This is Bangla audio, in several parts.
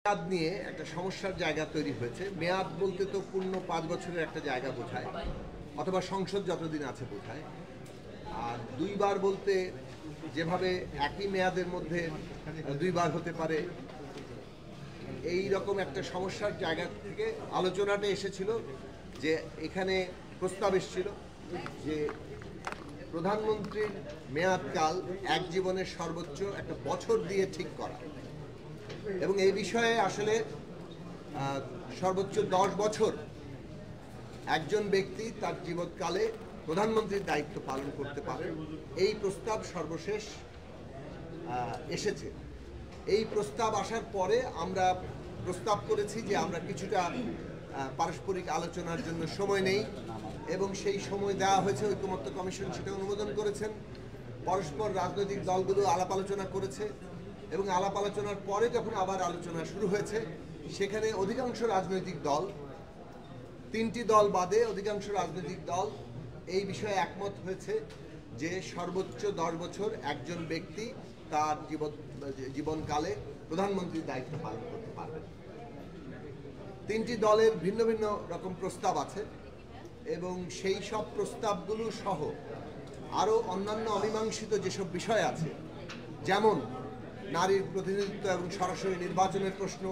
মেয়াদ নিয়ে একটা সমস্যার জায়গা তৈরি হয়েছে। মেয়াদ বলতে তো পূর্ণ 5 বছরের একটা জায়গা বোঝায়, অথবা সংসদ যতদিন আছে বোঝায়। আর দুইবার বলতে যেভাবে একই মেয়াদের মধ্যে দুইবার হতে পারে, এই রকম একটা সমস্যার জায়গা থেকে আলোচনাটা এসেছিল যে এখানে প্রস্তাব এসেছিল যে প্রধানমন্ত্রীর মেয়াদকাল এক জীবনের সর্বোচ্চ একটা বছর দিয়ে ঠিক করা, এবং এই বিষয়ে আসলে সর্বোচ্চ 10 বছর একজন ব্যক্তি তার জীবনকালে প্রধানমন্ত্রীর দায়িত্ব পালন করতে পারেন, এই প্রস্তাব সর্বশেষ এসেছে। এই প্রস্তাব আসার পরে আমরা প্রস্তাব করেছি যে আমরা কিছুটা পারস্পরিক আলোচনার জন্য সময় নেই, এবং সেই সময় দেওয়া হয়েছে। ঐকমত্য কমিশন সেটা অনুমোদন করেছেন। পরস্পর রাজনৈতিক দলগুলো আলাপ আলোচনা করেছে, এবং আলাপ আলোচনার পরে যখন আবার আলোচনা শুরু হয়েছে, সেখানে অধিকাংশ রাজনৈতিক দল, 3টি দল বাদে অধিকাংশ রাজনৈতিক দল এই বিষয়ে একমত হয়েছে যে সর্বোচ্চ 10 বছর একজন ব্যক্তি তার জীবনকালে প্রধানমন্ত্রীর দায়িত্ব পালন করতে পারবেন। 3টি দলের ভিন্ন ভিন্ন রকম প্রস্তাব আছে, এবং সেই সব প্রস্তাবগুলো সহ আরও অন্যান্য অমীমাংসিত যেসব বিষয় আছে, যেমন নারীর প্রতিনিধিত্ব এবং সরাসরি নির্বাচনের প্রশ্ন,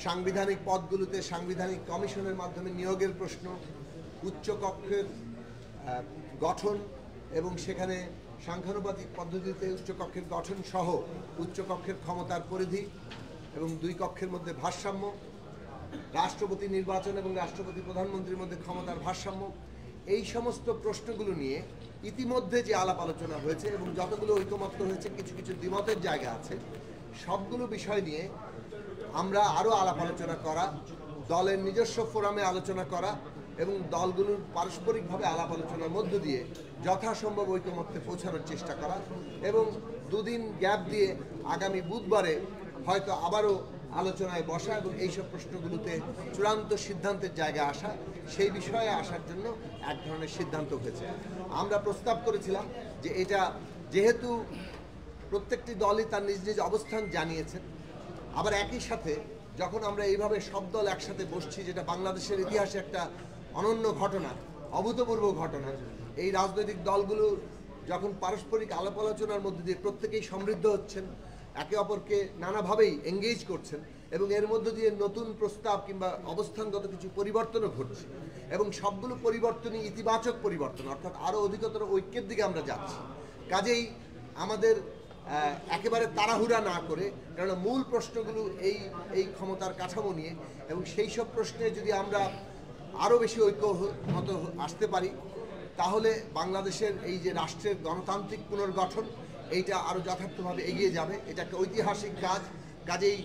সাংবিধানিক পদগুলোতে সাংবিধানিক কমিশনের মাধ্যমে নিয়োগের প্রশ্ন, উচ্চকক্ষের গঠন এবং সেখানে সাংখ্যানুপাতিক পদ্ধতিতে উচ্চকক্ষের গঠন সহ উচ্চকক্ষের ক্ষমতার পরিধি এবং 2 কক্ষের মধ্যে ভারসাম্য, রাষ্ট্রপতি নির্বাচন এবং রাষ্ট্রপতি প্রধানমন্ত্রীর মধ্যে ক্ষমতার ভারসাম্য, এই সমস্ত প্রশ্নগুলো নিয়ে ইতিমধ্যে যে আলাপ আলোচনা হয়েছে এবং যতগুলো ঐকমত্য হয়েছে, কিছু কিছু দ্বিমতের জায়গা আছে, সবগুলো বিষয় নিয়ে আমরা আরও আলাপ আলোচনা করা, দলের নিজস্ব ফোরামে আলোচনা করা এবং দলগুলোর পারস্পরিকভাবে আলাপ আলোচনার মধ্য দিয়ে যথাসম্ভব ঐকমত্যে পৌঁছানোর চেষ্টা করা, এবং 2 দিন গ্যাপ দিয়ে আগামী বুধবারে হয়তো আবারও আলোচনায় বসা এবং এইসব প্রশ্নগুলোতে চূড়ান্ত সিদ্ধান্তের জায়গায় আসা, সেই বিষয়ে আসার জন্য এক ধরনের সিদ্ধান্ত হয়েছে। আমরা প্রস্তাব করেছিলাম যে এটা যেহেতু প্রত্যেকটি দলই তার নিজ নিজ অবস্থান জানিয়েছেন, আবার একই সাথে যখন আমরা এইভাবে সব দল একসাথে বসছি, যেটা বাংলাদেশের ইতিহাসে একটা অনন্য ঘটনা, অভূতপূর্ব ঘটনা, এই রাজনৈতিক দলগুলো যখন পারস্পরিক আলাপ আলোচনার মধ্যে দিয়ে প্রত্যেকেই সমৃদ্ধ হচ্ছেন, একে অপরকে নানাভাবেই এঙ্গেজ করছেন, এবং এর মধ্য দিয়ে নতুন প্রস্তাব কিংবা অবস্থানগত কিছু পরিবর্তনও ঘটছে, এবং সবগুলো পরিবর্তনই ইতিবাচক পরিবর্তন, অর্থাৎ আরও অধিকতর ঐক্যের দিকে আমরা যাচ্ছি। কাজেই আমাদের একেবারে তাড়াহুড়া না করে, কারণ মূল প্রশ্নগুলো এই ক্ষমতার কাঠামো নিয়ে, এবং সেই সব প্রশ্নে যদি আমরা আরও বেশি ঐক্যমত আসতে পারি, তাহলে বাংলাদেশের এই যে রাষ্ট্রের গণতান্ত্রিক পুনর্গঠন, এইটা আরও যথার্থভাবে এগিয়ে যাবে। এটা একটা ঐতিহাসিক কাজ। কাজেই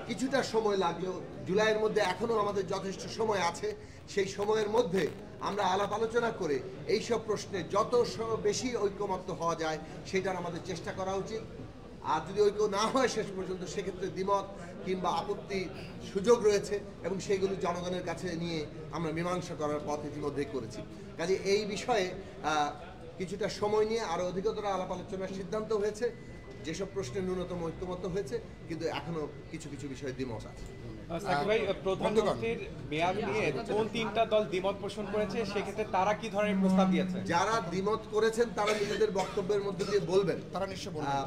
কিছুটা সময় লাগলেও, জুলাইয়ের মধ্যে এখনও আমাদের যথেষ্ট সময় আছে, সেই সময়ের মধ্যে আমরা আলাপ আলোচনা করে এইসব প্রশ্নে যত বেশি ঐক্যমত্য হওয়া যায় সেটার আমাদের চেষ্টা করা উচিত। আর যদি ঐক্য না হয় শেষ পর্যন্ত, সেক্ষেত্রে দ্বিমত কিংবা আপত্তি সুযোগ রয়েছে, এবং সেইগুলো জনগণের কাছে নিয়ে আমরা মীমাংসা করার পথ ইতিমধ্যেই করেছি। কাজে এই বিষয়ে কিছুটা সময় নিয়ে আরও অধিকতর আলাপ আলোচনার সিদ্ধান্ত হয়েছে। যেসব প্রশ্নে ন্যূনতম ঐক্যমত্য হয়েছে, কিন্তু এখনো কিছু কিছু বিষয়ে দ্বিমত আছে। সাকিব ভাই, প্রধানমন্ত্রীর মেয়াদ নিয়ে কোন 3টা দল দ্বিমত পোষণ করেছে, সেক্ষেত্রে তারা কি ধরনের প্রস্তাব দিয়েছে? যারা দ্বিমত করেছেন তারা নিজেদের বক্তব্যের মধ্যে দিয়ে বলবেন, তারা নিশ্চয় বলবেন।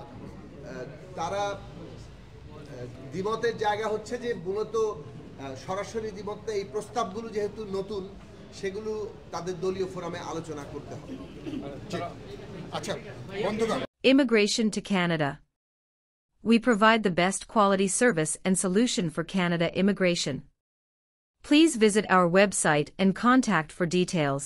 তারা দ্বিমতের জায়গা হচ্ছে যে মূলত সরাসরি দ্বিমত, এই প্রস্তাবগুলো যেহেতু নতুন, সেগুলো তাদের দলীয় ফোরামে আলোচনা করতে হবে। আচ্ছা বন্ধুগণ, Immigration to Canada. We provide the best quality service and solution for Canada immigration. Please visit our website and contact for details.